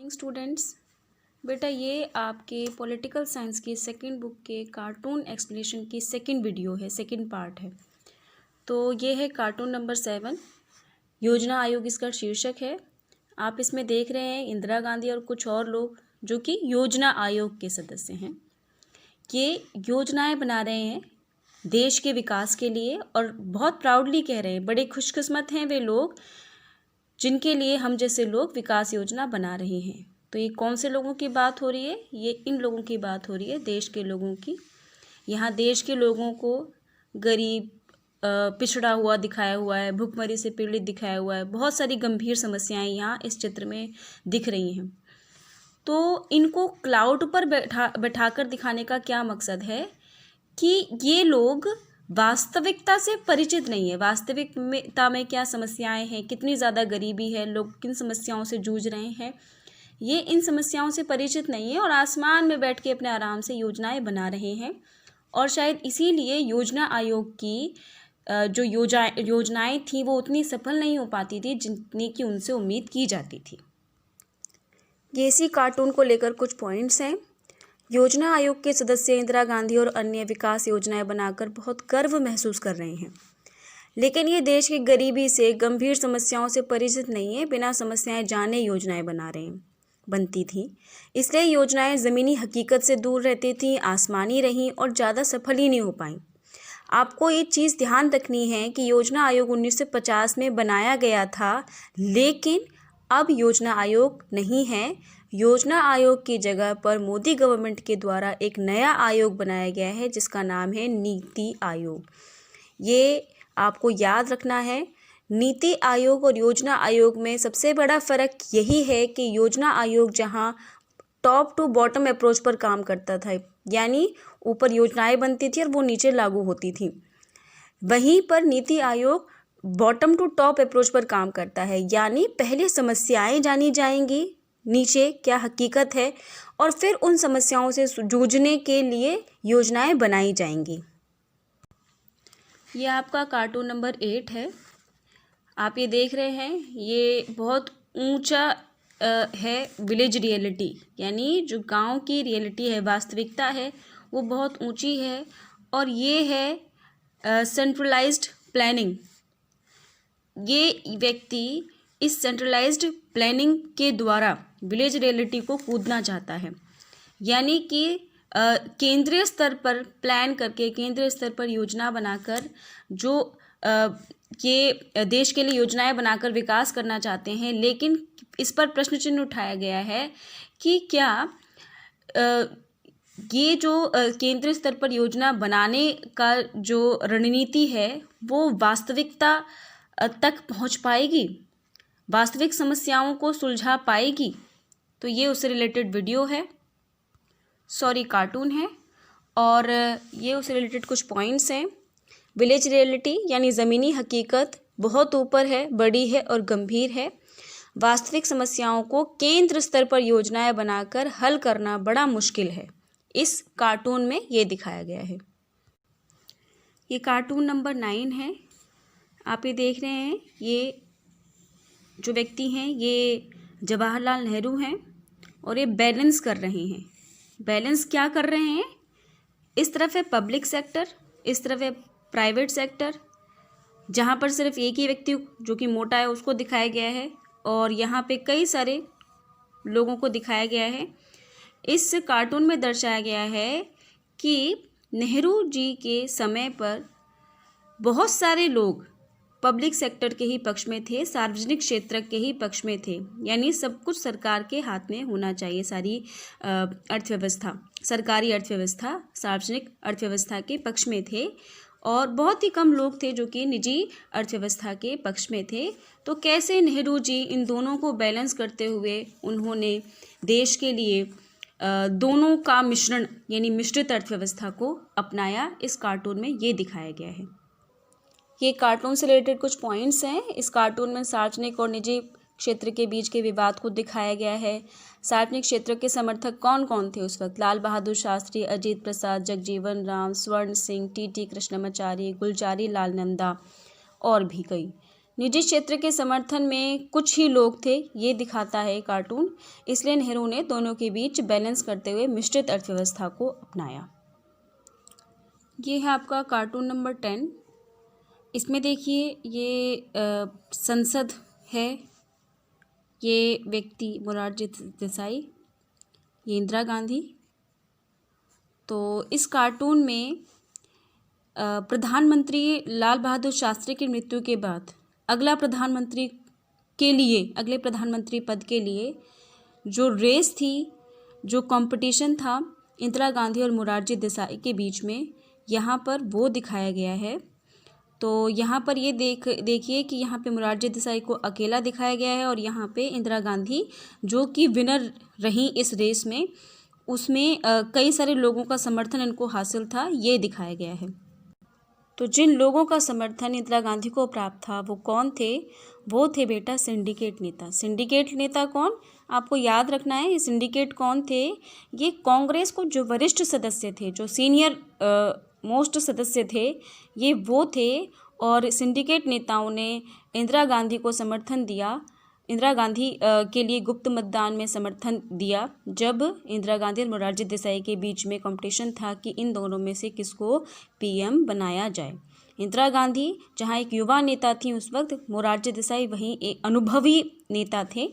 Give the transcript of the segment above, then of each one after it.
Students, बेटा ये आपके पॉलिटिकल साइंस की सेकंड बुक के कार्टून एक्सप्लेनेशन की सेकंड वीडियो है, सेकंड पार्ट है। तो ये है कार्टून नंबर 7, योजना आयोग इसका शीर्षक है। आप इसमें देख रहे हैं इंदिरा गांधी और कुछ और लोग जो कि योजना आयोग के सदस्य हैं। ये योजनाएं बना रहे हैं देश के विकास के लिए और बहुत प्राउडली कह रहे हैं, बड़े खुशकिस्मत हैं वे लोग जिनके लिए हम जैसे लोग विकास योजना बना रहे हैं। तो ये कौन से लोगों की बात हो रही है? ये इन लोगों की बात हो रही है, देश के लोगों की। यहाँ देश के लोगों को गरीब, पिछड़ा हुआ दिखाया हुआ है, भुखमरी से पीड़ित दिखाया हुआ है। बहुत सारी गंभीर समस्याएं यहाँ इस चित्र में दिख रही हैं। तो इनको क्लाउड पर बैठाकर दिखाने का क्या मकसद है कि ये लोग वास्तविकता से परिचित नहीं है। वास्तविकता में क्या समस्याएं हैं, कितनी ज़्यादा गरीबी है, लोग किन समस्याओं से जूझ रहे हैं, ये इन समस्याओं से परिचित नहीं है और आसमान में बैठ के अपने आराम से योजनाएं बना रहे हैं। और शायद इसीलिए योजना आयोग की जो योजनाएं थी वो उतनी सफल नहीं हो पाती थी जितनी कि उनसे उम्मीद की जाती थी। ये इसी कार्टून को लेकर कुछ पॉइंट्स हैं। योजना आयोग के सदस्य इंदिरा गांधी और अन्य विकास योजनाएं बनाकर बहुत गर्व महसूस कर रहे हैं, लेकिन ये देश की गरीबी से, गंभीर समस्याओं से परिचित नहीं है। बिना समस्याएं जाने योजनाएं बनती थी, इसलिए योजनाएं ज़मीनी हकीकत से दूर रहती थी, आसमानी रहीं और ज़्यादा सफल ही नहीं हो पाई। आपको ये चीज़ ध्यान रखनी है कि योजना आयोग 1950 में बनाया गया था, लेकिन अब योजना आयोग नहीं है। योजना आयोग की जगह पर मोदी गवर्नमेंट के द्वारा एक नया आयोग बनाया गया है जिसका नाम है नीति आयोग। ये आपको याद रखना है। नीति आयोग और योजना आयोग में सबसे बड़ा फ़र्क यही है कि योजना आयोग जहाँ टॉप टू बॉटम अप्रोच पर काम करता था, यानी ऊपर योजनाएं बनती थी और वो नीचे लागू होती थी, वहीं पर NITI Aayog bottom to top approach पर काम करता है, यानी पहले समस्याएं जानी जाएंगी, नीचे क्या हकीकत है, और फिर उन समस्याओं से जूझने के लिए योजनाएं बनाई जाएंगी। ये आपका कार्टून नंबर 8 है। आप ये देख रहे हैं, ये बहुत ऊंचा है विलेज रियलिटी, यानी जो गांव की रियलिटी है, वास्तविकता है, वो बहुत ऊंची है। और ये है सेंट्रलाइज्ड प्लानिंग। ये व्यक्ति इस सेंट्रलाइज्ड प्लानिंग के द्वारा विलेज रियलिटी को कूदना चाहता है, यानी कि केंद्रीय स्तर पर प्लान करके, केंद्रीय स्तर पर योजना बनाकर जो ये देश के लिए योजनाएं बनाकर विकास करना चाहते हैं। लेकिन इस पर प्रश्न चिन्ह उठाया गया है कि क्या ये जो केंद्रीय स्तर पर योजना बनाने का जो रणनीति है वो वास्तविकता तक पहुंच पाएगी, वास्तविक समस्याओं को सुलझा पाएगी। तो ये उससे रिलेटेड वीडियो है, कार्टून है, और ये उससे रिलेटेड कुछ पॉइंट्स हैं। विलेज रियलिटी यानी ज़मीनी हकीकत बहुत ऊपर है, बड़ी है और गंभीर है। वास्तविक समस्याओं को केंद्र स्तर पर योजनाएं बनाकर हल करना बड़ा मुश्किल है। इस कार्टून में ये दिखाया गया है। ये कार्टून नंबर 9 है। आप ये देख रहे हैं, ये जो व्यक्ति हैं ये जवाहरलाल नेहरू हैं और ये बैलेंस कर रहे हैं। बैलेंस क्या कर रहे हैं? इस तरफ है पब्लिक सेक्टर, इस तरफ है प्राइवेट सेक्टर, जहाँ पर सिर्फ एक ही व्यक्ति जो कि मोटा है उसको दिखाया गया है और यहाँ पे कई सारे लोगों को दिखाया गया है। इस कार्टून में दर्शाया गया है कि नेहरू जी के समय पर बहुत सारे लोग पब्लिक सेक्टर के ही पक्ष में थे, सार्वजनिक क्षेत्र के ही पक्ष में थे, यानी सब कुछ सरकार के हाथ में होना चाहिए। सारी अर्थव्यवस्था, सरकारी अर्थव्यवस्था, सार्वजनिक अर्थव्यवस्था के पक्ष में थे और बहुत ही कम लोग थे जो कि निजी अर्थव्यवस्था के पक्ष में थे। तो कैसे नेहरू जी इन दोनों को बैलेंस करते हुए उन्होंने देश के लिए दोनों का मिश्रण यानी मिश्रित अर्थव्यवस्था को अपनाया, इस कार्टून में ये दिखाया गया है। ये कार्टून से रिलेटेड कुछ पॉइंट्स हैं। इस कार्टून में सार्वजनिक और निजी क्षेत्र के बीच के विवाद को दिखाया गया है। सार्वजनिक क्षेत्र के समर्थक कौन कौन थे उस वक्त? लाल बहादुर शास्त्री, अजीत प्रसाद, जगजीवन राम, स्वर्ण सिंह, टी कृष्णमाचारी, गुलजारी लाल नंदा और भी कई। निजी क्षेत्र के समर्थन में कुछ ही लोग थे, ये दिखाता है कार्टून। इसलिए नेहरू ने दोनों के बीच बैलेंस करते हुए मिश्रित अर्थव्यवस्था को अपनाया। ये है आपका कार्टून नंबर 10। इसमें देखिए ये संसद है, ये व्यक्ति मोरारजी देसाई, ये इंदिरा गांधी। तो इस कार्टून में प्रधानमंत्री लाल बहादुर शास्त्री की मृत्यु के बाद अगले प्रधानमंत्री पद के लिए जो रेस थी, जो कंपटीशन था इंदिरा गांधी और मोरारजी देसाई के बीच में, यहाँ पर वो दिखाया गया है। तो यहाँ पर ये देखिए कि यहाँ पे मोरारजी देसाई को अकेला दिखाया गया है और यहाँ पे इंदिरा गांधी जो कि विनर रही इस रेस में, उसमें कई सारे लोगों का समर्थन इनको हासिल था, ये दिखाया गया है। तो जिन लोगों का समर्थन इंदिरा गांधी को प्राप्त था वो कौन थे? वो थे बेटा सिंडिकेट नेता। सिंडिकेट नेता कौन? आपको याद रखना है। ये सिंडिकेट कौन थे? ये कांग्रेस को जो वरिष्ठ सदस्य थे, जो सीनियर मोस्ट सदस्य थे, ये वो थे। और सिंडिकेट नेताओं ने इंदिरा गांधी को समर्थन दिया, इंदिरा गांधी के लिए गुप्त मतदान में समर्थन दिया जब इंदिरा गांधी और मोरारजी देसाई के बीच में कंपटीशन था कि इन दोनों में से किसको पीएम बनाया जाए। इंदिरा गांधी जहां एक युवा नेता थी उस वक्त, मोरारजी देसाई वहीं एक अनुभवी नेता थे।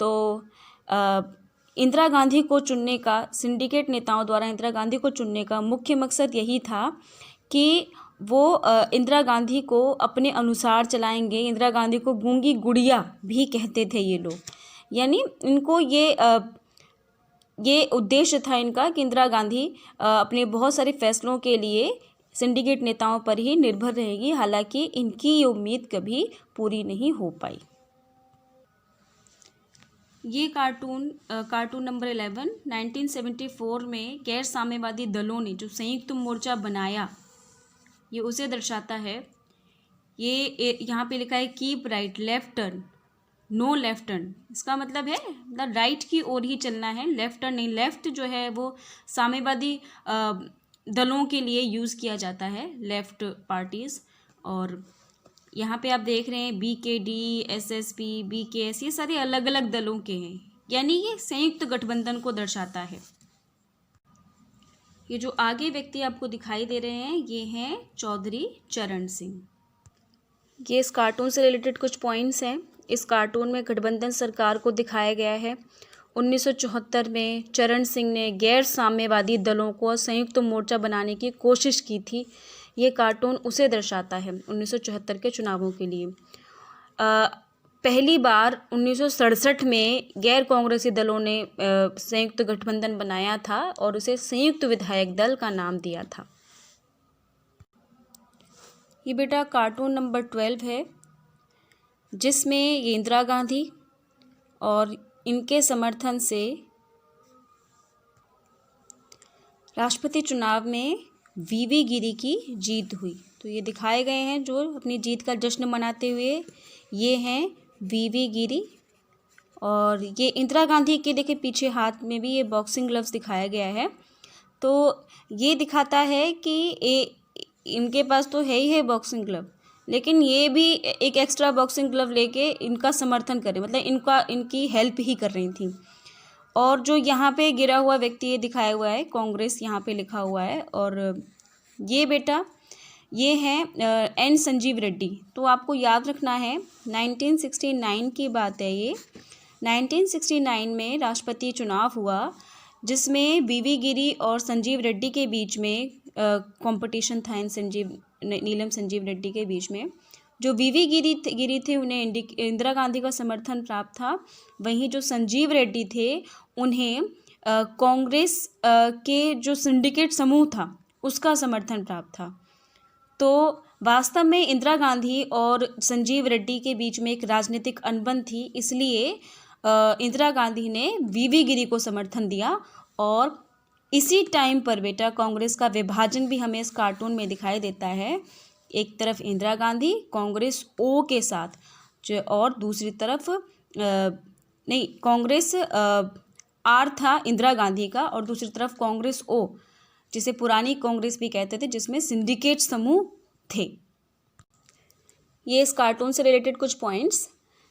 तो इंदिरा गांधी को चुनने का, सिंडिकेट नेताओं द्वारा इंदिरा गांधी को चुनने का मुख्य मकसद यही था कि वो इंदिरा गांधी को अपने अनुसार चलाएंगे। इंदिरा गांधी को गूंगी गुड़िया भी कहते थे ये लोग, यानी इनको ये उद्देश्य था इनका कि इंदिरा गांधी अपने बहुत सारे फैसलों के लिए सिंडिकेट नेताओं पर ही निर्भर रहेगी। हालांकि इनकी ये उम्मीद कभी पूरी नहीं हो पाई। ये कार्टून नंबर 11, 1974 में गैर साम्यवादी दलों ने जो संयुक्त मोर्चा बनाया, ये उसे दर्शाता है। ये यहाँ पे लिखा है keep right left turn, no left turn. इसका मतलब है मतलब राइट की ओर ही चलना है, लेफ्ट टर्न नहीं। लेफ्ट जो है वो साम्यवादी दलों के लिए यूज़ किया जाता है, लेफ्ट पार्टीज़। और यहाँ पे आप देख रहे हैं BKD, SSP, BKS, ये सारे अलग अलग दलों के हैं, यानी ये संयुक्त गठबंधन को दर्शाता है। ये जो आगे व्यक्ति आपको दिखाई दे रहे हैं ये हैं चौधरी चरण सिंह। ये इस कार्टून से रिलेटेड कुछ पॉइंट्स हैं। इस कार्टून में गठबंधन सरकार को दिखाया गया है। 1974 में चरण सिंह ने गैर साम्यवादी दलों को संयुक्त मोर्चा बनाने की कोशिश की थी। ये कार्टून उसे दर्शाता है 1974 के चुनावों के लिए। पहली बार 1967 में गैर कांग्रेसी दलों ने संयुक्त गठबंधन बनाया था और उसे संयुक्त विधायक दल का नाम दिया था। ये बेटा कार्टून नंबर 12 है, जिसमें ये इंदिरा गांधी और इनके समर्थन से राष्ट्रपति चुनाव में VV गिरी की जीत हुई। तो ये दिखाए गए हैं जो अपनी जीत का जश्न मनाते हुए, ये हैं VV गिरी। और ये इंदिरा गांधी के देखिए पीछे हाथ में भी ये बॉक्सिंग ग्लव्स दिखाया गया है। तो ये दिखाता है कि इनके पास तो है ही है बॉक्सिंग ग्लव, लेकिन ये भी एक एक्स्ट्रा बॉक्सिंग ग्लव लेके इनका समर्थन करें, मतलब इनकी हेल्प ही कर रही थी। और जो यहाँ पे गिरा हुआ व्यक्ति ये दिखाया हुआ है, कांग्रेस यहाँ पे लिखा हुआ है। और ये बेटा ये हैं N संजीव रेड्डी। तो आपको याद रखना है 1969 की बात है ये। 1969 में राष्ट्रपति चुनाव हुआ जिसमें VV गिरी और संजीव रेड्डी के बीच में कंपटीशन था। नीलम संजीव रेड्डी के बीच में जो VV गिरी थे उन्हें इंदिरा गांधी का समर्थन प्राप्त था, वहीं जो संजीव रेड्डी थे उन्हें कांग्रेस के जो सिंडिकेट समूह था उसका समर्थन प्राप्त था। तो वास्तव में इंदिरा गांधी और संजीव रेड्डी के बीच में एक राजनीतिक अनबन थी, इसलिए इंदिरा गांधी ने VV गिरी को समर्थन दिया। और इसी टाइम पर बेटा कांग्रेस का विभाजन भी हमें इस कार्टून में दिखाई देता है। एक तरफ इंदिरा गांधी कांग्रेस O के साथ, और दूसरी तरफ कांग्रेस R था इंदिरा गांधी का, और दूसरी तरफ कांग्रेस O, जिसे पुरानी कांग्रेस भी कहते थे, जिसमें सिंडिकेट समूह थे। ये इस कार्टून से रिलेटेड कुछ पॉइंट्स।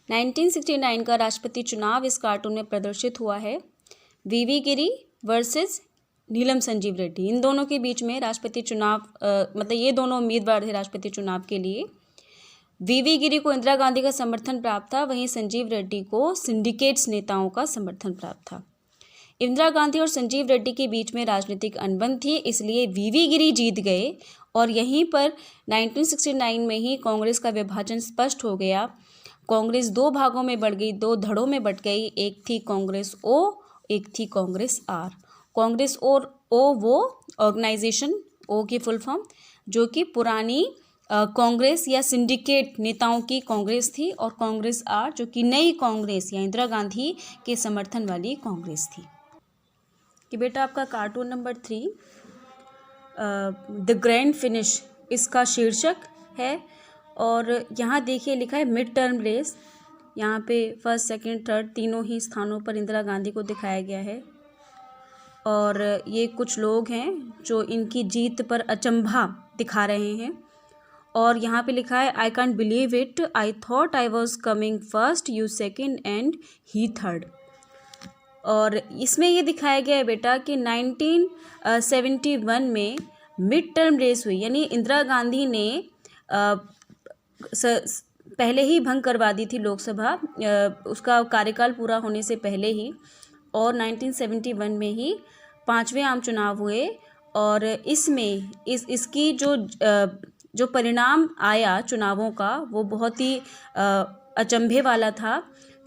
1969 का राष्ट्रपति चुनाव इस कार्टून में प्रदर्शित हुआ है। वीवी गिरी वर्सेस नीलम संजीव रेड्डी, इन दोनों के बीच में राष्ट्रपति चुनाव मतलब ये दोनों उम्मीदवार थे राष्ट्रपति चुनाव के लिए। वीवी गिरी को इंदिरा गांधी का समर्थन प्राप्त था, वहीं संजीव रेड्डी को सिंडिकेट्स नेताओं का समर्थन प्राप्त था। इंदिरा गांधी और संजीव रेड्डी के बीच में राजनीतिक अनबन थी, इसलिए वीवी गिरी जीत गए और यहीं पर 1969 में ही कांग्रेस का विभाजन स्पष्ट हो गया। कांग्रेस दो भागों में बढ़ गई, दो धड़ों में बट गई। एक थी कांग्रेस ओ, एक थी कांग्रेस आर। कांग्रेस और ओ वो ऑर्गेनाइजेशन, ओ की फुल फॉर्म, जो कि पुरानी कांग्रेस या सिंडिकेट नेताओं की कांग्रेस थी, और कांग्रेस आर जो कि नई कांग्रेस या इंदिरा गांधी के समर्थन वाली कांग्रेस थी। कि बेटा आपका cartoon number 3 the grand finish इसका शीर्षक है, और यहाँ देखिए लिखा है मिड टर्म रेस। यहाँ पे फर्स्ट, सेकंड, थर्ड तीनों ही स्थानों पर इंदिरा गांधी को दिखाया गया है, और ये कुछ लोग हैं जो इनकी जीत पर अचंभा दिखा रहे हैं। और यहाँ पे लिखा है I can't believe it, I thought I was coming first, you second and he third. और इसमें ये दिखाया गया है बेटा कि 1971 में मिड टर्म रेस हुई, यानी इंदिरा गांधी ने पहले ही भंग करवा दी थी लोकसभा, उसका कार्यकाल पूरा होने से पहले ही, और 1971 में ही 5वें आम चुनाव हुए। और इसमें इसकी जो परिणाम आया चुनावों का वो बहुत ही अचंभे वाला था,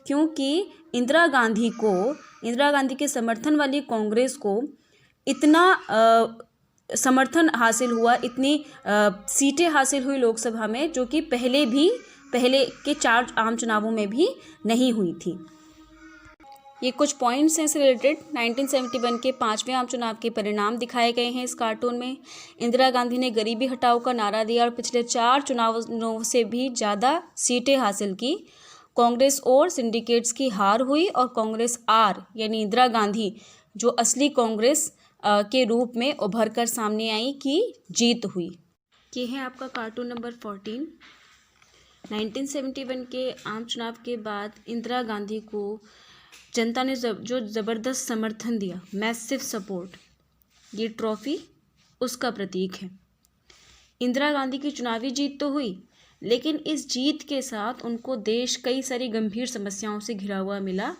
क्योंकि इंदिरा गांधी के समर्थन वाली कांग्रेस को इतना समर्थन हासिल हुआ, इतनी सीटें हासिल हुई लोकसभा में, जो कि पहले के 4 आम चुनावों में भी नहीं हुई थी। ये कुछ पॉइंट्स हैं इससे रिलेटेड। 1971 के 5वें आम चुनाव के परिणाम दिखाए गए हैं इस कार्टून में। इंदिरा गांधी ने गरीबी हटाओ का नारा दिया और पिछले 4 चुनावों से भी ज़्यादा सीटें हासिल की। कांग्रेस और सिंडिकेट्स की हार हुई, और कांग्रेस आर यानी इंदिरा गांधी जो असली कांग्रेस के रूप में उभर कर सामने आई की जीत हुई। ये है आपका कार्टून नंबर 14। 1971 के आम चुनाव के बाद इंदिरा गांधी को जनता ने जो ज़बरदस्त समर्थन दिया, मैसिव सपोर्ट, ये ट्रॉफी उसका प्रतीक है। इंदिरा गांधी की चुनावी जीत तो हुई, लेकिन इस जीत के साथ उनको देश कई सारी गंभीर समस्याओं से घिरा हुआ मिला।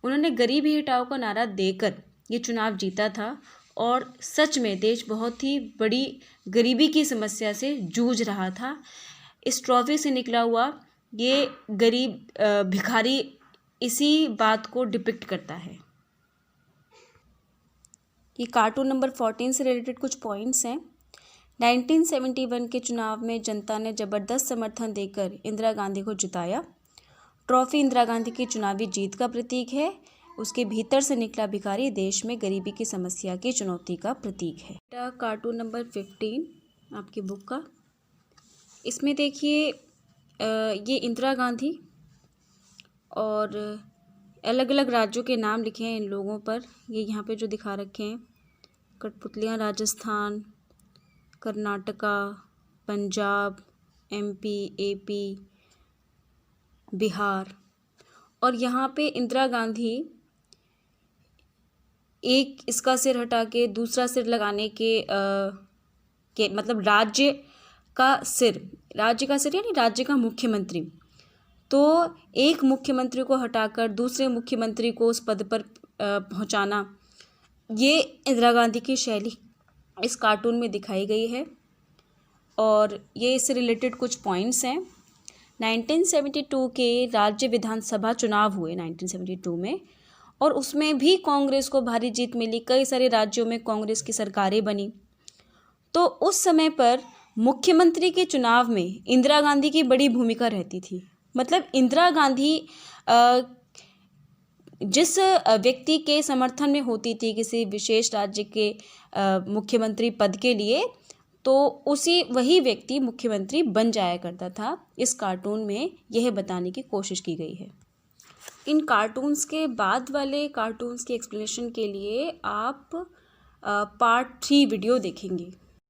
उन्होंने गरीबी हटाओ का नारा देकर ये चुनाव जीता था, और सच में देश बहुत ही बड़ी गरीबी की समस्या से जूझ रहा था। इस ट्रॉफी से निकला हुआ ये गरीब भिखारी इसी बात को डिपिक्ट करता है। ये कार्टून नंबर 14 से रिलेटेड कुछ पॉइंट्स हैं। 1971 के चुनाव में जनता ने ज़बरदस्त समर्थन देकर इंदिरा गांधी को जिताया। ट्रॉफी इंदिरा गांधी की चुनावी जीत का प्रतीक है। उसके भीतर से निकला भिखारी देश में गरीबी की समस्या की चुनौती का प्रतीक है। कार्टून नंबर 15 आपकी बुक का, इसमें देखिए ये इंदिरा गांधी और अलग अलग राज्यों के नाम लिखे हैं इन लोगों पर। ये यहाँ पे जो दिखा रखे हैं, कठपुतलियाँ राजस्थान, कर्नाटका, पंजाब, MP, AP, बिहार। और यहाँ पे इंदिरा गांधी एक इसका सिर हटा के दूसरा सिर लगाने के मतलब राज्य का सिर यानी राज्य का मुख्यमंत्री, तो एक मुख्यमंत्री को हटाकर दूसरे मुख्यमंत्री को उस पद पर पहुंचाना, ये इंदिरा गांधी की शैली इस कार्टून में दिखाई गई है। और ये इससे रिलेटेड कुछ पॉइंट्स हैं। 1972 के राज्य विधानसभा चुनाव हुए 1972 में, और उसमें भी कांग्रेस को भारी जीत मिली। कई सारे राज्यों में कांग्रेस की सरकारें बनी। तो उस समय पर मुख्यमंत्री के चुनाव में इंदिरा गांधी की बड़ी भूमिका रहती थी। मतलब इंदिरा गांधी जिस व्यक्ति के समर्थन में होती थी किसी विशेष राज्य के मुख्यमंत्री पद के लिए, तो वही व्यक्ति मुख्यमंत्री बन जाया करता था। इस कार्टून में यह बताने की कोशिश की गई है। इन कार्टून्स के बाद वाले कार्टून्स की एक्सप्लेनेशन के लिए आप पार्ट 3 वीडियो देखेंगे।